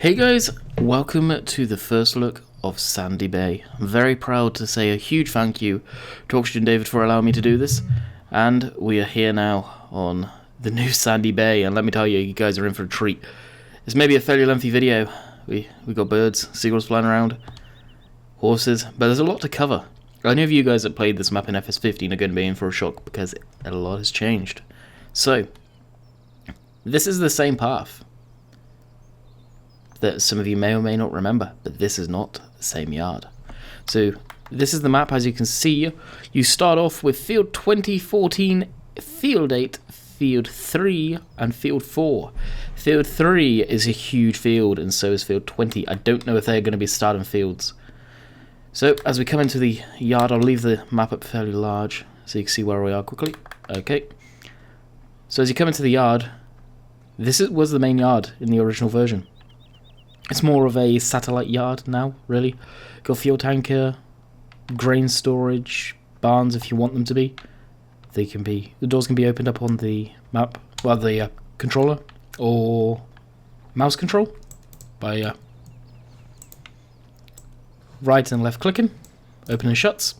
Hey guys, welcome to the first look of Sandy Bay. I'm very proud to say a huge thank you to Oxygendavid for allowing me to do this, and we are here now on the new Sandy Bay, and let me tell you, you guys are in for a treat. It's maybe a fairly lengthy video. We got birds, seagulls flying around, horses, but there's a lot to cover. Any of you guys that played this map in FS15 are going to be in for a shock because a lot has changed. So, this is the same path that some of you may or may not remember, but this is not the same yard. So this is the map. As you can see, you start off with Field 2014, Field 8, Field 3, and Field 4. Field 3 is a huge field, and so is Field 20. I don't know if they're going to be starting fields. So as we come into the yard, I'll leave the map up fairly large so you can see where we are quickly. Okay. So as you come into the yard, this was the main yard in the original version. It's more of a satellite yard now, really. Got fuel tanker, grain storage, barns if you want them to be. They can be. The doors can be opened up on the map, well, the controller or mouse control by right and left clicking, open and shuts.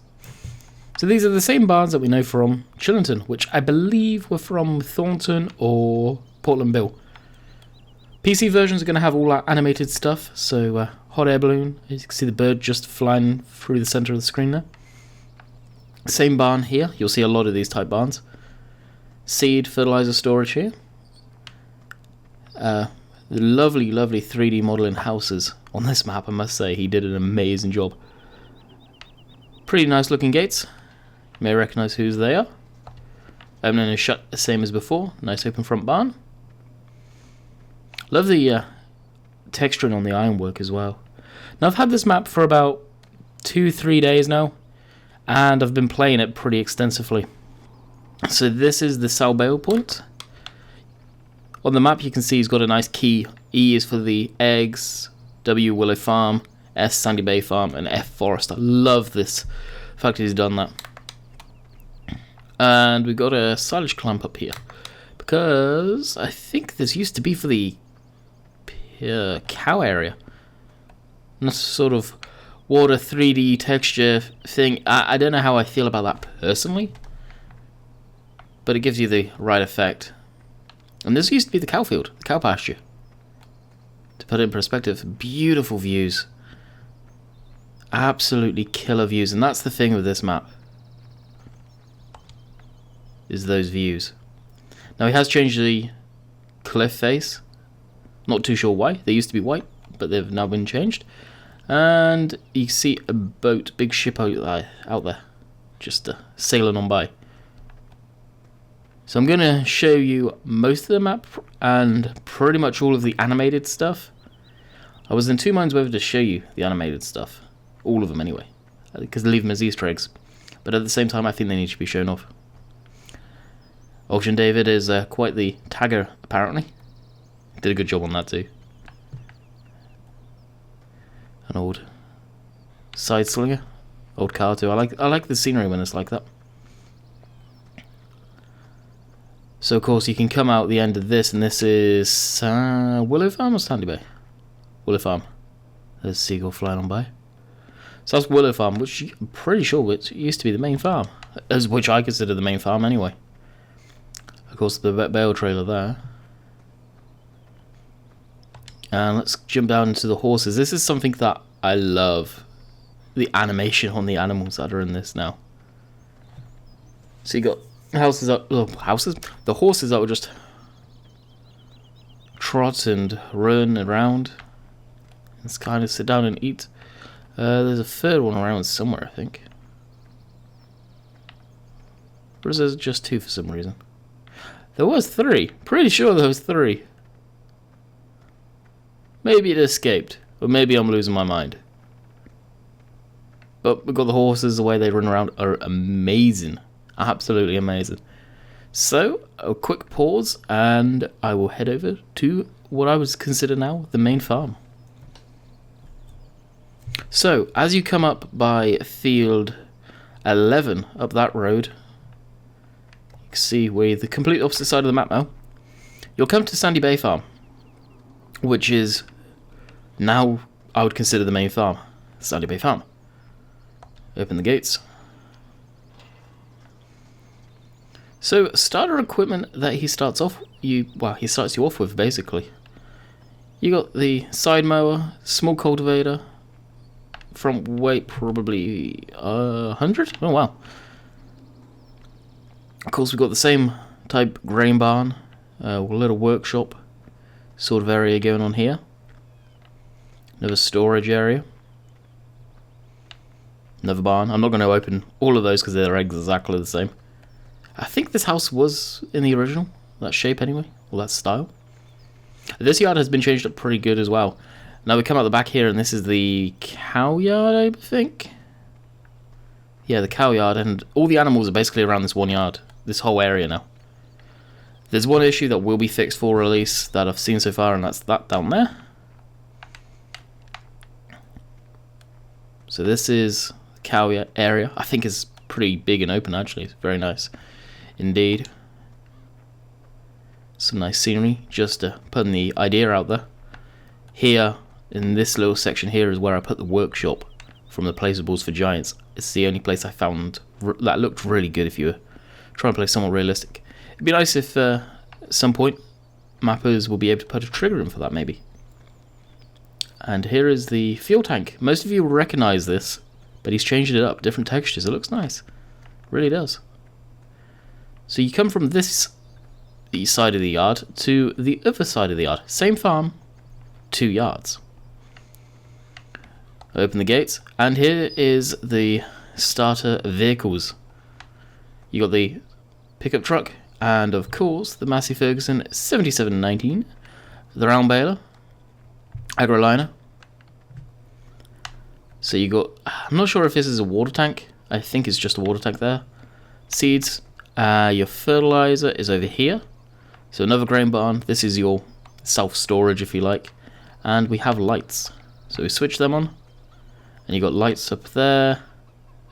So these are the same barns that we know from Chillington, which I believe were from Thornton or Portland Bill. PC versions are going to have all that animated stuff, so hot air balloon, as you can see the bird just flying through the center of the screen there. Same barn here, you'll see a lot of these type barns. Seed, fertilizer storage here. The lovely 3D modeling houses on this map, I must say, he did an amazing job. Pretty nice looking gates, you may recognize whose they are. Open and shut the same as before, nice open front barn. Love the texturing on the ironwork as well. Now I've had this map for about 2-3 days now, and I've been playing it pretty extensively. So this is the Salbeo point. On the map you can see he's got a nice key. E is for the eggs, W Willow Farm, S Sandy Bay Farm, and F Forest. I love this fact he's done that. And we've got a silage clamp up here, because I think this used to be for the cow area. And that's sort of water 3D texture thing. I don't know how I feel about that personally, but it gives you the right effect. And this used to be the cow field, the cow pasture. To put it in perspective, beautiful views. Absolutely killer views, and that's the thing with this map, is those views. Now he has changed the cliff face. Not too sure why. They used to be white, but they've now been changed. And you see a boat, big ship out there, just sailing on by. So I'm going to show you most of the map and pretty much all of the animated stuff. I was in two minds whether to show you the animated stuff. All of them anyway, because they leave them as Easter eggs. But at the same time, I think they need to be shown off. Oxygendavid is quite the tagger, apparently. Did a good job on that too. An old side slinger, old car too. I like the scenery when it's like that. So of course you can come out the end of this, and this is Willow Farm or Sandy Bay? Willow Farm. There's a seagull flying on by. So that's Willow Farm, which I'm pretty sure it used to be the main farm, as which I consider the main farm anyway. Of course the bale trailer there. And let's jump down into the horses. This is something that I love. The animation on the animals that are in this now. So you got the horses that will just trot and run around. Just kind of sit down and eat. There's a third one around somewhere, I think. Or is there just two for some reason? There was three. Pretty sure there was three. Maybe it escaped, or maybe I'm losing my mind. But we've got the horses, the way they run around are amazing. Absolutely amazing. So, a quick pause, and I will head over to what I would consider now the main farm. So, as you come up by Field 11, up that road, you can see we're the complete opposite side of the map now. You'll come to Sandy Bay Farm, which is Now I would consider the main farm, Sandy Bay Farm. Open the gates. So starter equipment that he starts you off with basically. You got the side mower, small cultivator, front weight probably 100. Oh wow. Of course, we've got the same type grain barn, a little workshop sort of area going on here. Another storage area. Another barn. I'm not going to open all of those because they're exactly the same. I think this house was in the original, that shape anyway, or that style. This yard has been changed up pretty good as well. Now we come out the back here and this is the cow yard, I think. Yeah, the cow yard, and all the animals are basically around this one yard, this whole area now. There's one issue that will be fixed for release that I've seen so far, and that's that down there. So this is the cow area. I think it's pretty big and open actually. It's very nice indeed. Some nice scenery, just putting the idea out there. Here, in this little section here is where I put the workshop from the Placeables for Giants. It's the only place I found that looked really good if you were trying to play somewhat realistic. It'd be nice if at some point mappers will be able to put a trigger in for that maybe. And here is the fuel tank. Most of you will recognize this, but he's changed it up, different textures. It looks nice. It really does. So you come from this side of the yard to the other side of the yard. Same farm, 2 yards. Open the gates, and here is the starter vehicles. You got the pickup truck, and of course the Massey Ferguson 7719, the round baler, agroliner. So you got, I'm not sure if this is a water tank. I think it's just a water tank there. Seeds. Your fertilizer is over here. So another grain barn. This is your self-storage if you like. And we have lights. So we switch them on. And you got lights up there,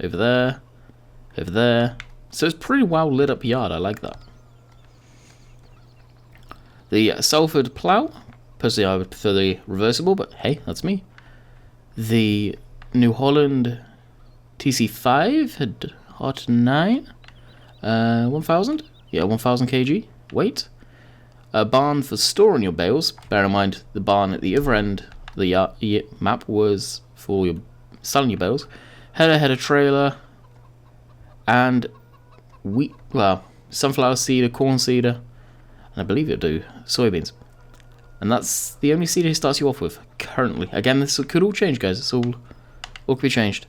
over there, over there. So it's pretty well lit up yard. I like that. The Salford plough. Personally, I would prefer the reversible, but hey, that's me. The New Holland TC5 had Hot 9. 1000? Yeah, 1000 kg weight. A barn for storing your bales. Bear in mind, the barn at the other end of the map was for your selling your bales. Header trailer. And wheat, well, sunflower seeder, corn seeder. And I believe it'll do soybeans. And that's the only seeder he starts you off with currently. Again, this could all change, guys. It's all could be changed.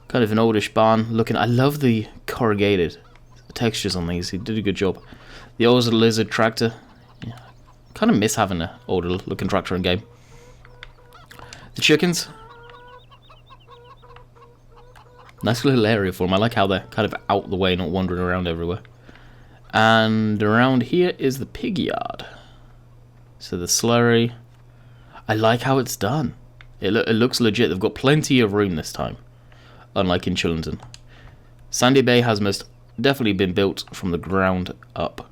Kind of an oldish barn looking. I love the corrugated textures on these. He did a good job. The old lizard tractor. Yeah, kind of miss having an older looking tractor in game. The chickens. Nice little area for them. I like how they're kind of out the way, not wandering around everywhere. And around here is the pig yard. So the slurry. I like how it's done. It looks legit. They've got plenty of room this time. Unlike in Chillington. Sandy Bay has most definitely been built from the ground up.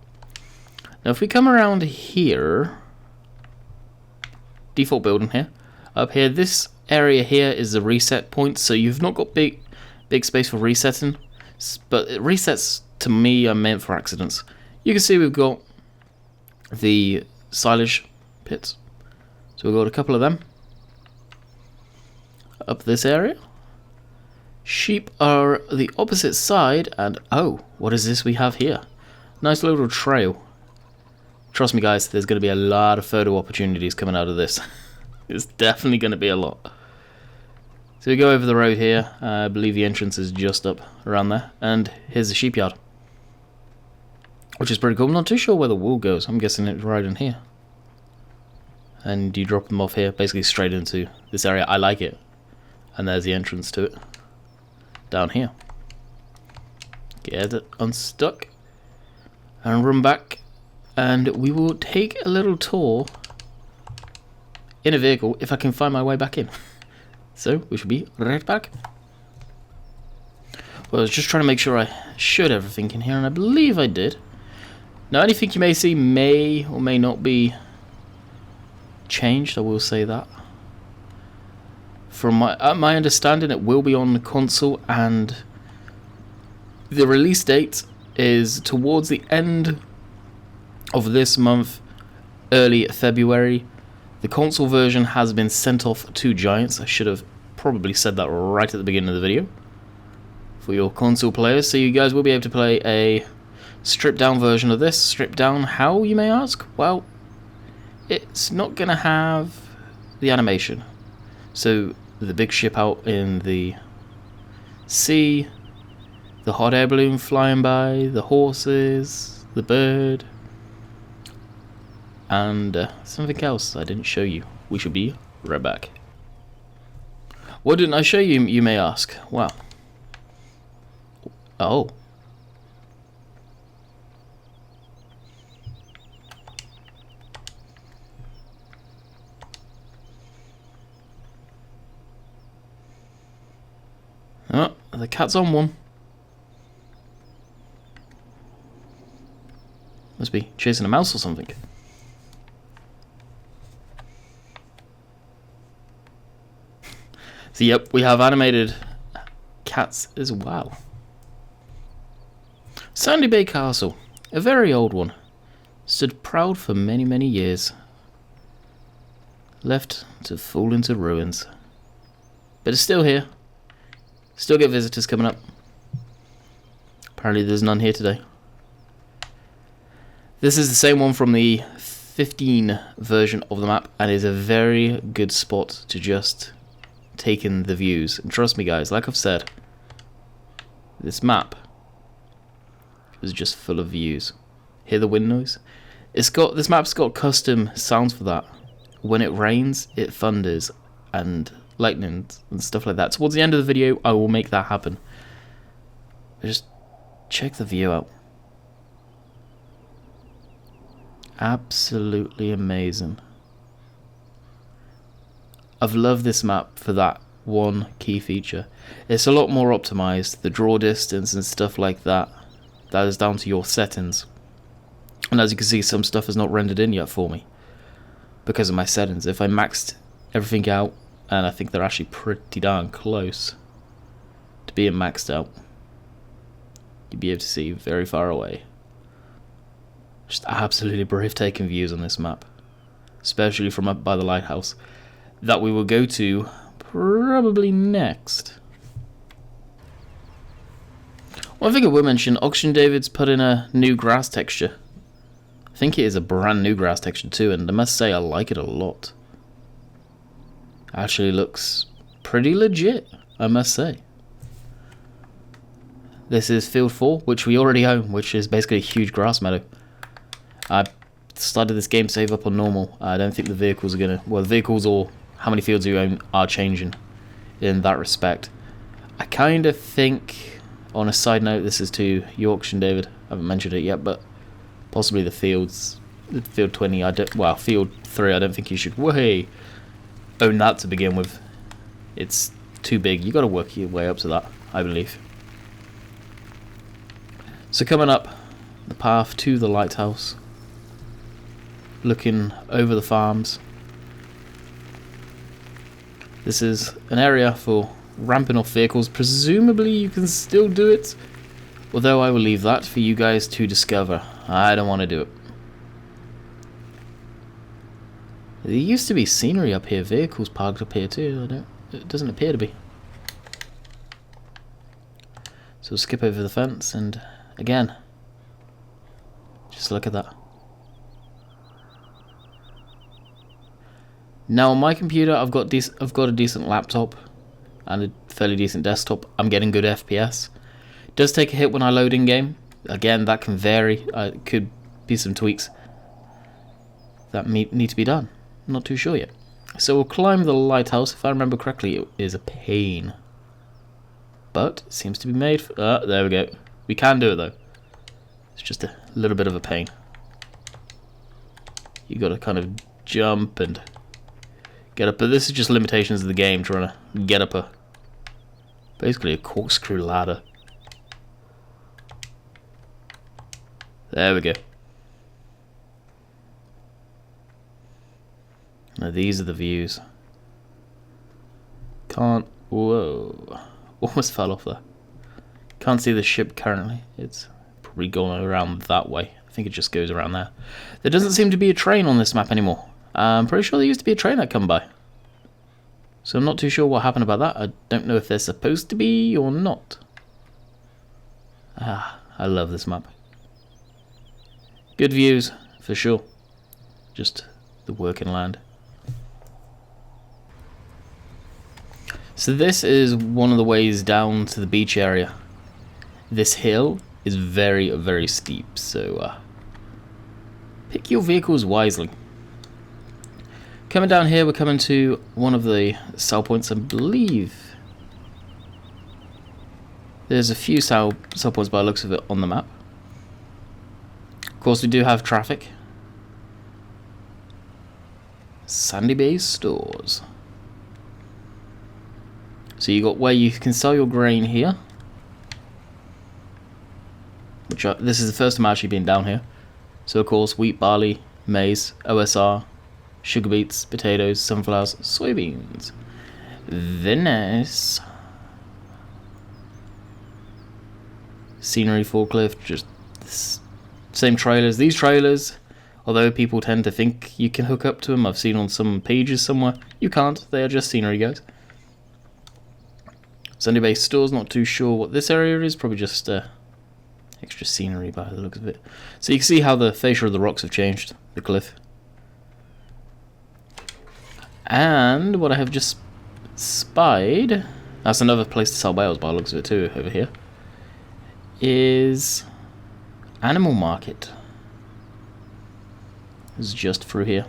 Now if we come around here, default building here, up here, this area here is the reset point, so you've not got big space for resetting, but resets to me are meant for accidents. You can see we've got the silage pits, so we've got a couple of them up this area. Sheep are the opposite side, and oh, what is this we have here? Nice little trail. Trust me guys, there's going to be a lot of photo opportunities coming out of this. It's definitely going to be a lot. So we go over the road here. I believe the entrance is just up around there, and here's the sheep yard, which is pretty cool. I'm not too sure where the wool goes. I'm guessing it's right in here. And you drop them off here, basically straight into this area. I like it. And there's the entrance to it. Down here. Get it unstuck. And run back. And we will take a little tour in a vehicle if I can find my way back in. So we should be right back. Well, I was just trying to make sure I showed everything in here, and I believe I did. Now anything you may see may or may not be changed, I will say that. From my understanding, it will be on the console, and the release date is towards the end of this month, early February. The console version has been sent off to Giants. I should have probably said that right at the beginning of the video. For your console players, so you guys will be able to play a stripped down version of this. Stripped down how, you may ask? Well, it's not going to have the animation. So the big ship out in the sea, the hot air balloon flying by, the horses, the bird, and something else I didn't show you. We should be right back. What didn't I show you, you may ask? Well, oh. Oh, the cat's on one. Must be chasing a mouse or something. So yep, we have animated cats as well. Sandy Bay Castle, a very old one, stood proud for many, many years, left to fall into ruins. But it's still here. Still get visitors coming up. Apparently there's none here today. This is the same one from the 15 version of the map, and is a very good spot to just take in the views. And trust me guys, like I've said, this map is just full of views. Hear the wind noise? This map's got custom sounds for that. When it rains, it thunders and lightning and stuff like that. Towards the end of the video, I will make that happen. Just check the view out. Absolutely amazing. I've loved this map for that one key feature. It's a lot more optimized. The draw distance and stuff like that, that is down to your settings. And as you can see, some stuff is not rendered in yet for me because of my settings. If I maxed everything out, and I think they're actually pretty darn close to being maxed out, you'd be able to see very far away. Just absolutely breathtaking views on this map, especially from up by the lighthouse, that we will go to probably next. One thing I will mention, Oxygendavid's put in a new grass texture. I think it is a brand new grass texture too, and I must say I like it a lot. Actually looks pretty legit, I must say. This is Field 4, which we already own, which is basically a huge grass meadow. I started this game save up on normal. I don't think the vehicles are going to... Well, the vehicles or how many fields you own are changing in that respect. I kind of think, on a side note, this is to you, Oxygendavid. I haven't mentioned it yet, but possibly the fields... Field 20, well, Field 3, I don't think you should own that to begin with. It's too big. You got to work your way up to that, I believe. So coming up the path to the lighthouse, looking over the farms. This is an area for ramping off vehicles. Presumably you can still do it, although I will leave that for you guys to discover. I don't want to do it. There used to be scenery up here, vehicles parked up here too. It doesn't appear to be. So we'll skip over the fence, and again, just look at that. Now on my computer, I've got a decent laptop and a fairly decent desktop. I'm getting good FPS. It does take a hit when I load in game. Again, that can vary. It could be some tweaks that need to be done. I'm not too sure yet. So we'll climb the lighthouse. If I remember correctly, it is a pain, but it seems to be made for... there we go. We can do it though. It's just a little bit of a pain. You got to kind of jump and get up. But this is just limitations of the game, trying to get up basically a corkscrew ladder. There we go. Now these are the views. Can't... Whoa. Almost fell off there. Can't see the ship currently. It's probably going around that way. I think it just goes around there. There doesn't seem to be a train on this map anymore. I'm pretty sure there used to be a train that come by. So I'm not too sure what happened about that. I don't know if they're supposed to be or not. Ah, I love this map. Good views, for sure. Just the working land. So this is one of the ways down to the beach area. This hill is very, very steep, so pick your vehicles wisely. Coming down here, we're coming to one of the sell points, I believe. There's a few sell points by the looks of it on the map. Of course, we do have traffic. Sandy Bay stores. So you got where you can sell your grain here. Which this is the first time I've actually been down here. So of course, wheat, barley, maize, OSR, sugar beets, potatoes, sunflowers, soybeans. Very nice. Scenery forklift, just same trailers. These trailers, although people tend to think you can hook up to them, I've seen on some pages somewhere, you can't. They are just scenery, guys. Sandy Bay stores, not too sure what this area is, probably just extra scenery by the looks of it. So you can see how the fascia of the rocks have changed, the cliff. And what I have just spied, that's another place to sell bales by the looks of it too, over here, is Animal Market. It's just through here.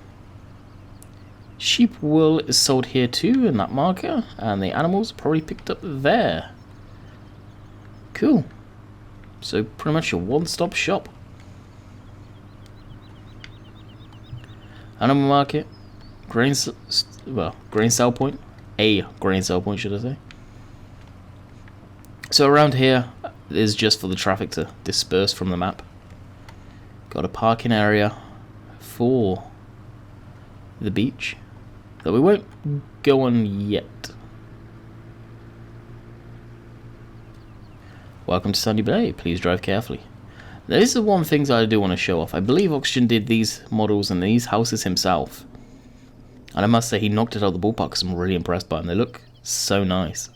Sheep wool is sold here too in that marker, and the animals are probably picked up there. Cool. So pretty much a one-stop shop. Animal Market, grain sell point, a grain sell point should I say. So around here is just for the traffic to disperse from the map. Got a parking area for the beach that we won't go on yet. Welcome to Sandy Bay. Please drive carefully. Now, this is one thing that I do want to show off. I believe Oxygen did these models and these houses himself. And I must say he knocked it out of the ballpark because I'm really impressed by them. They look so nice.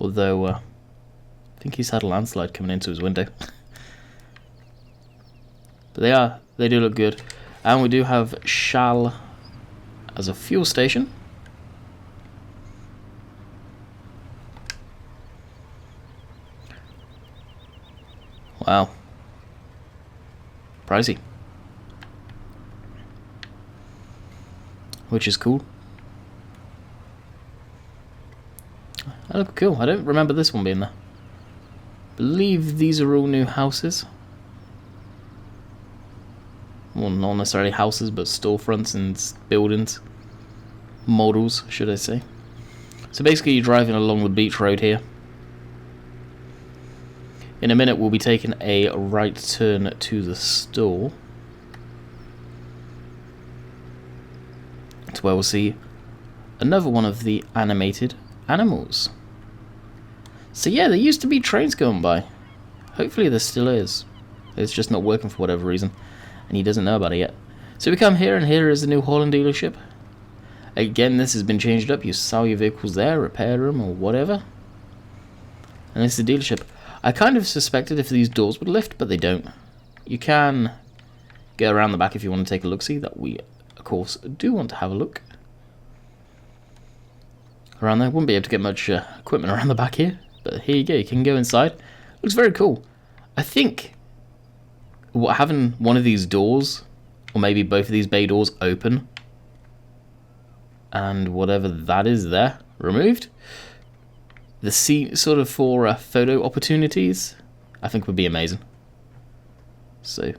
Although, I think he's had a landslide coming into his window. But they do look good. And we do have Shell as a fuel station. Wow. Pricey. Which is cool. That look cool. I don't remember this one being there. Believe these are all new houses. Well, not necessarily houses, but storefronts and buildings. Models, should I say. So basically you're driving along the beach road here. In a minute we'll be taking a right turn to the store. It's where we'll see another one of the animated animals. So yeah, there used to be trains going by. Hopefully there still is. It's just not working for whatever reason. And he doesn't know about it yet. So we come here, and here is the New Holland dealership. Again, this has been changed up. You sell your vehicles there, repair them, or whatever. And this is the dealership. I kind of suspected if these doors would lift, but they don't. You can get around the back if you want to take a look-see. That we, of course, do want to have a look. Around there. Wouldn't be able to get much equipment around the back here. But here you go. You can go inside. Looks very cool. I think having one of these doors, or maybe both of these bay doors open, and whatever that is there, removed, the seat sort of for photo opportunities, I think would be amazing. So,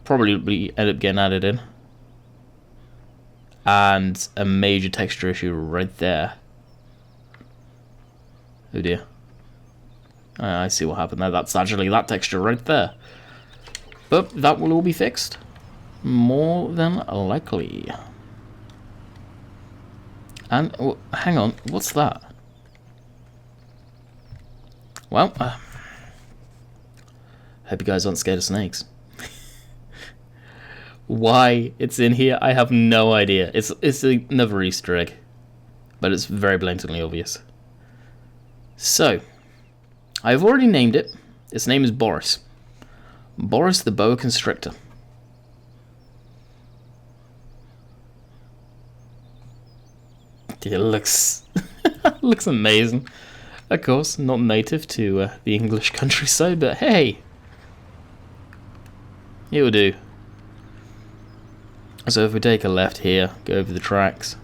probably end up getting added in. And a major texture issue right there. Oh dear. I see what happened there. That's actually that texture right there. But that will all be fixed. more than likely. And, oh, hang on, what's that? Well, hope you guys aren't scared of snakes. Why it's in here, I have no idea. It's another Easter egg, but it's very blatantly obvious. So, I've already named it. Its name is Boris. Boris the boa constrictor. It looks looks amazing. Of course, not native to the English countryside, but hey, it will do. So if we take a left here, go over the tracks,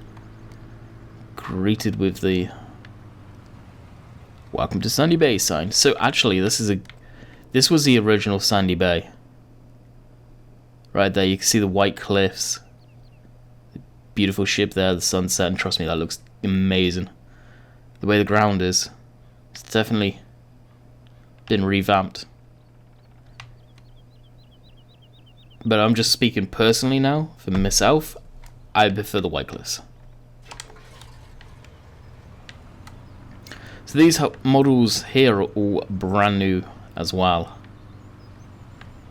greeted with the "Welcome to Sandy Bay" sign. So actually, this was the original Sandy Bay. Right there, you can see the white cliffs, the beautiful ship there, the sunset, and trust me, that looks amazing. The way the ground is, it's definitely been revamped. But I'm just speaking personally now, for myself, I prefer the white cliffs. So these models here are all brand new as well.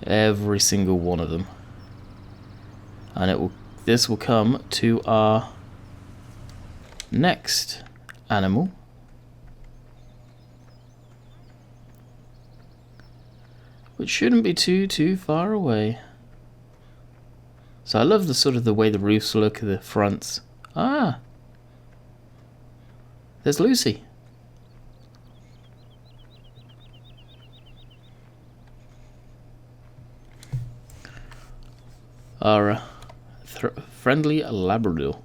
Every single one of them. And this will come to our next animal. Which shouldn't be too far away. So I love the way the roofs look, the fronts. Ah! There's Lucy. Our friendly Labrador.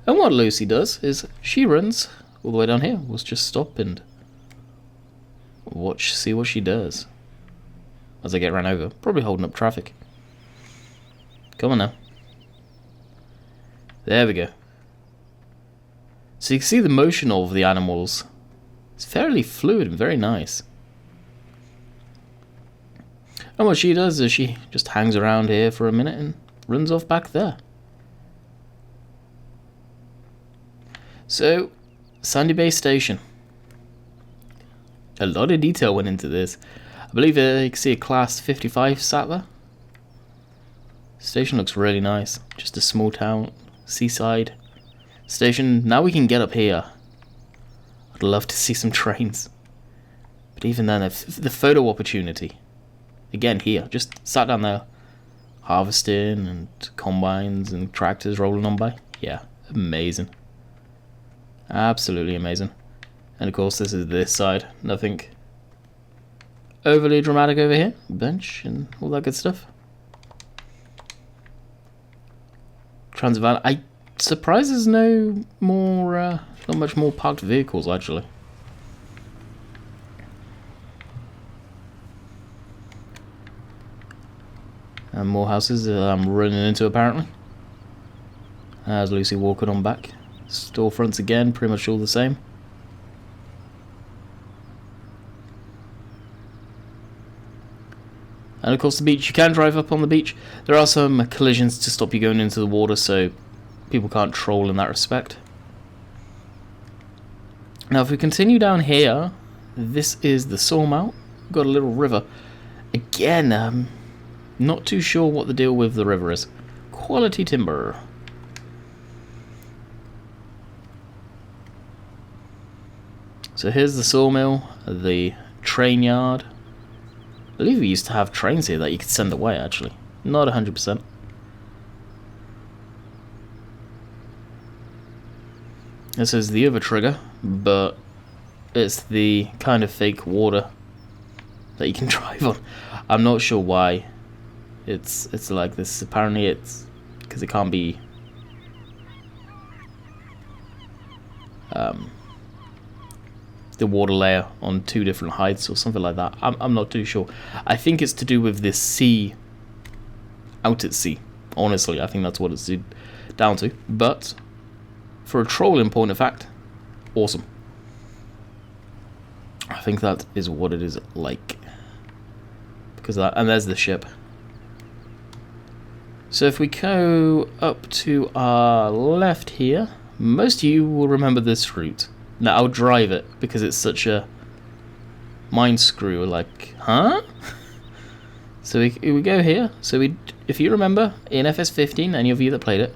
And what Lucy does is she runs all the way down here. We'll just stop and see what she does as I get ran over. Probably holding up traffic. Come on now. There we go. So you can see the motion of the animals. It's fairly fluid and very nice. And what she does is she just hangs around here for a minute and runs off back there. So, Sandy Bay Station. A lot of detail went into this. I believe you can see a Class 55 sat there. Station looks really nice. Just a small town, seaside station. Now we can get up here. I'd love to see some trains. But even then, the photo opportunity. Again, here, just sat down there, harvesting and combines and tractors rolling on by. Yeah, amazing. Absolutely amazing. And of course, this is this side. Nothing overly dramatic over here. Bench and all that good stuff. Transvan. I'm surprised there's no more, not much more parked vehicles actually. And more houses I'm running into apparently. There's Lucy walking on back. Storefronts again, pretty much all the same. And of course the beach, you can drive up on the beach. There are some collisions to stop you going into the water, so people can't troll in that respect. Now if we continue down here, this is the sawmill. We've got a little river. Again, not too sure what the deal with the river is. Quality timber. So here's the sawmill, the train yard. I believe we used to have trains here that you could send away actually. Not 100%. This is the other trigger, but it's the kind of fake water that you can drive on. I'm not sure why it's like this. Apparently it's because it can't be the water layer on two different heights or something like that. I'm not too sure. I think it's to do with this sea out at sea. Honestly, I think that's what it's down to. But for a trolling point of fact, awesome. I think that is what it is like. because and there's the ship. So if we go up to our left here, most of you will remember this route. Now I'll drive it because it's such a mind screw. Like, huh? So we go here. So if you remember in FS15, any of you that played it,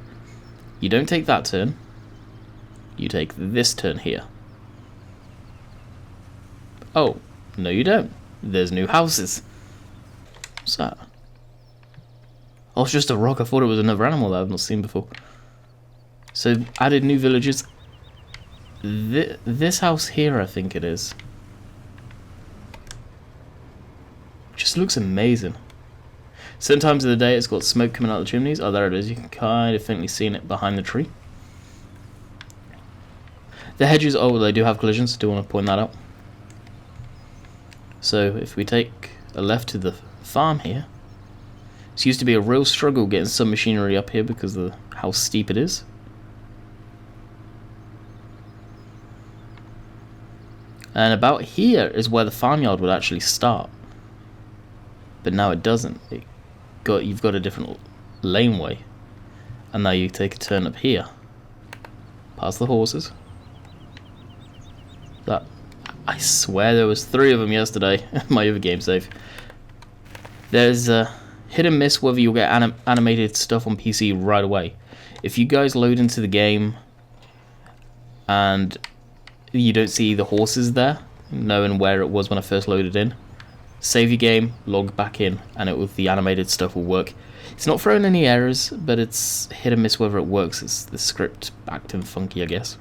you don't take that turn. You take this turn here. Oh, no you don't. There's new houses. What's that? Oh, it's just a rock. I thought it was another animal that I've not seen before. So, added new villages. This house here, I think it is. Just looks amazing. Certain times of the day, it's got smoke coming out of the chimneys. Oh, there it is. You can kind of faintly see it behind the tree. The hedges, oh, they do have collisions. I do want to point that out. So, if we take a left to the farm here, it used to be a real struggle getting some machinery up here because of how steep it is. And about here is where the farmyard would actually start. But now it doesn't. You've got a different laneway. And now you take a turn up here. Past the horses. I swear there was 3 of them yesterday. My other game save. There's a hit and miss whether you'll get animated stuff on PC right away. If you guys load into the game and you don't see the horses there, knowing where it was when I first loaded in, save your game, log back in, and the animated stuff will work. It's not throwing any errors, but it's hit and miss whether it works. It's the script acting funky, I guess.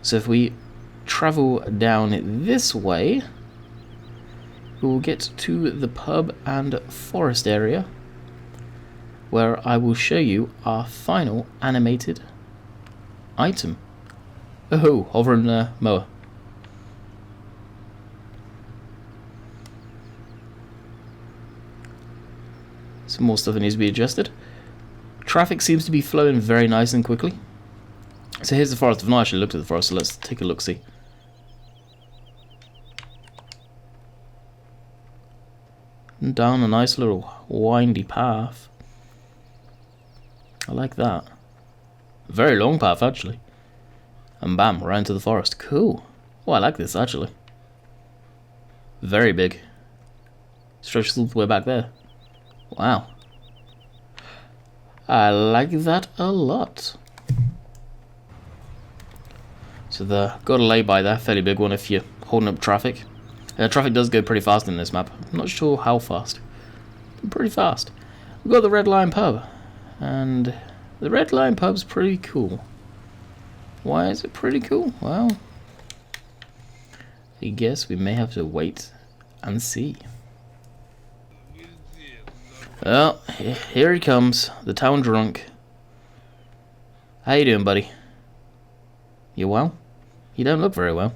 So if we travel down this way, we will get to the pub and forest area, where I will show you our final animated item. Oh, hovering mower. Some more stuff that needs to be adjusted. Traffic seems to be flowing very nice and quickly. So here's the forest. I've not actually looked at the forest, so let's take a look-see. And down a nice little windy path. I like that. Very long path, actually. And bam, right into the forest. Cool. Oh, I like this, actually. Very big. Stretches all the way back there. Wow. I like that a lot. So got a lay-by there, fairly big one if you're holding up traffic. Traffic does go pretty fast in this map. I'm not sure how fast. Pretty fast. We've got the Red Lion Pub. And the Red Lion Pub's pretty cool. Why is it pretty cool? Well, I guess we may have to wait and see. Well, here he comes, the town drunk. How you doing, buddy? You well? You don't look very well.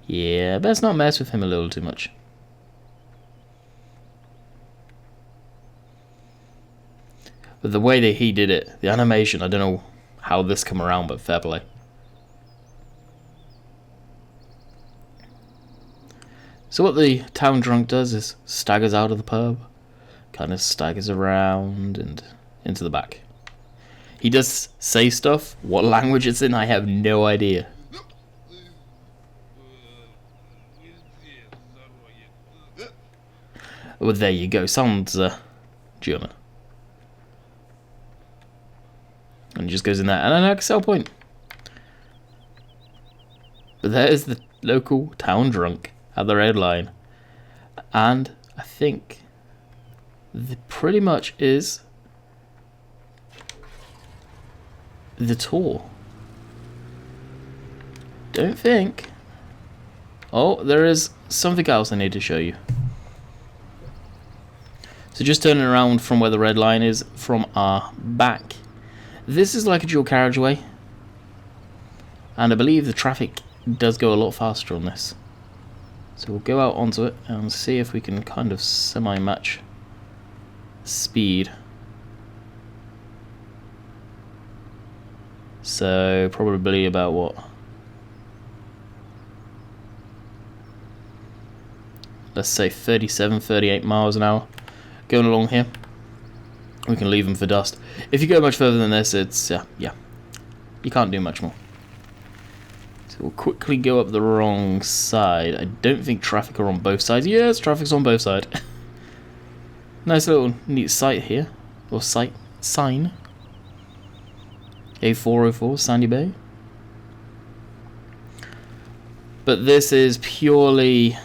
Yeah, best not mess with him a little too much. But the way that he did it, the animation, I don't know how this come around, but fair play. So what the town drunk does is staggers out of the pub, kind of staggers around and into the back. He does say stuff. What language it's in, I have no idea. Well, there you go. Sounds German. And he just goes in there. And an Excel point. But there's the local town drunk at the Red Lion. And I think pretty much is the tour. Don't think. Oh, there is something else I need to show you. So just turning around from where the Red Lion is from our back. This is like a dual carriageway. And I believe the traffic does go a lot faster on this. So we'll go out onto it and see if we can kind of semi-match speed. So probably about what? Let's say 37, 38 miles an hour going along here. We can leave them for dust. If you go much further than this, it's yeah, you can't do much more. So we'll quickly go up the wrong side. I don't think traffic are on both sides. Yes, traffic's on both sides. Nice little neat site here, or sign. A404 Sandy Bay. But this is purely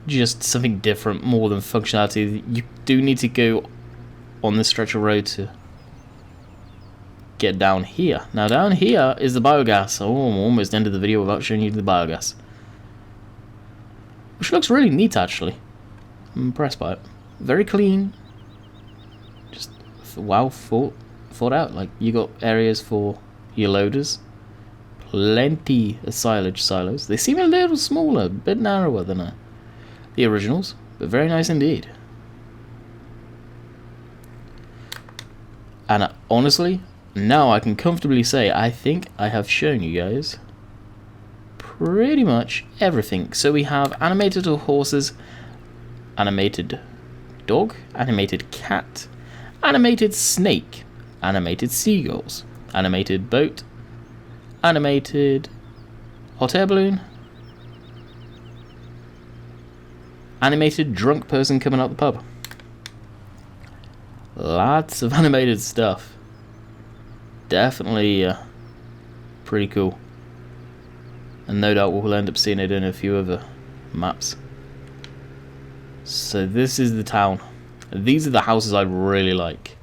just something different, more than functionality. You do need to go on this stretch of road to get down here. Now down here is the biogas. Oh, I'm almost ended the video without showing you the biogas, which looks really neat actually. I'm impressed by it. Very clean. Just well thought out. Like, you got areas for your loaders. Plenty of silage silos. They seem a little smaller, a bit narrower than the originals, but very nice indeed. And honestly, now I can comfortably say I think I have shown you guys pretty much everything. So we have animated horses, animated dog, animated cat, animated snake, animated seagulls, animated boat, animated hot air balloon, animated drunk person coming out the pub. Lots of animated stuff. Definitely pretty cool. And no doubt we'll end up seeing it in a few other maps. So this is the town. These are the houses I really like.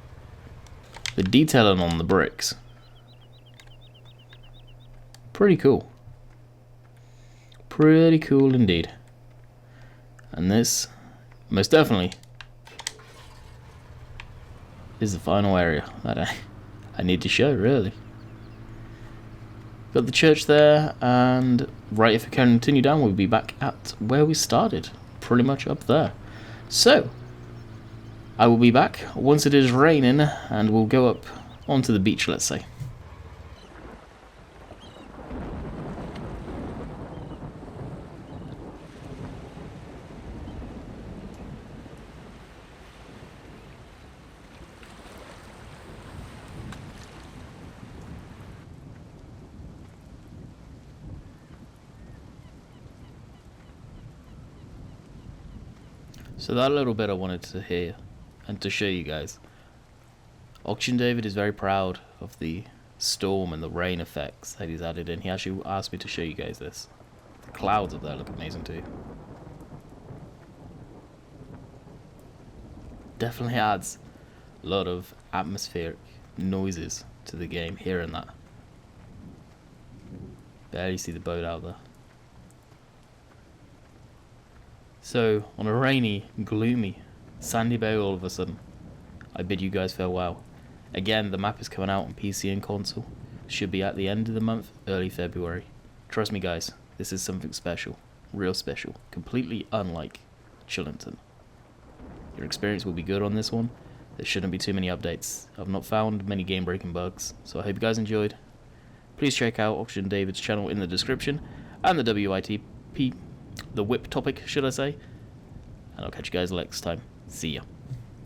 The detailing on the bricks. Pretty cool. Pretty cool indeed. And this, most definitely, is the final area that I need to show, really. Got the church there, and right, if we continue down, we'll be back at where we started. Pretty much up there. So, I will be back once it is raining, and we'll go up onto the beach, let's say. So that little bit I wanted to hear and to show you guys. Oxygendavid is very proud of the storm and the rain effects that he's added in. He actually asked me to show you guys this. The clouds up there look amazing too. Definitely adds a lot of atmospheric noises to the game, hearing that. Barely see the boat out there. So, on a rainy, gloomy, sandy bay all of a sudden, I bid you guys farewell. Again, the map is coming out on PC and console. Should be at the end of the month, early February. Trust me guys, this is something special. Real special. Completely unlike Chillington. Your experience will be good on this one. There shouldn't be too many updates. I've not found many game-breaking bugs, so I hope you guys enjoyed. Please check out Oxygendavid's channel in the description, and the WITP, the whip topic, should I say. And I'll catch you guys next time. See ya.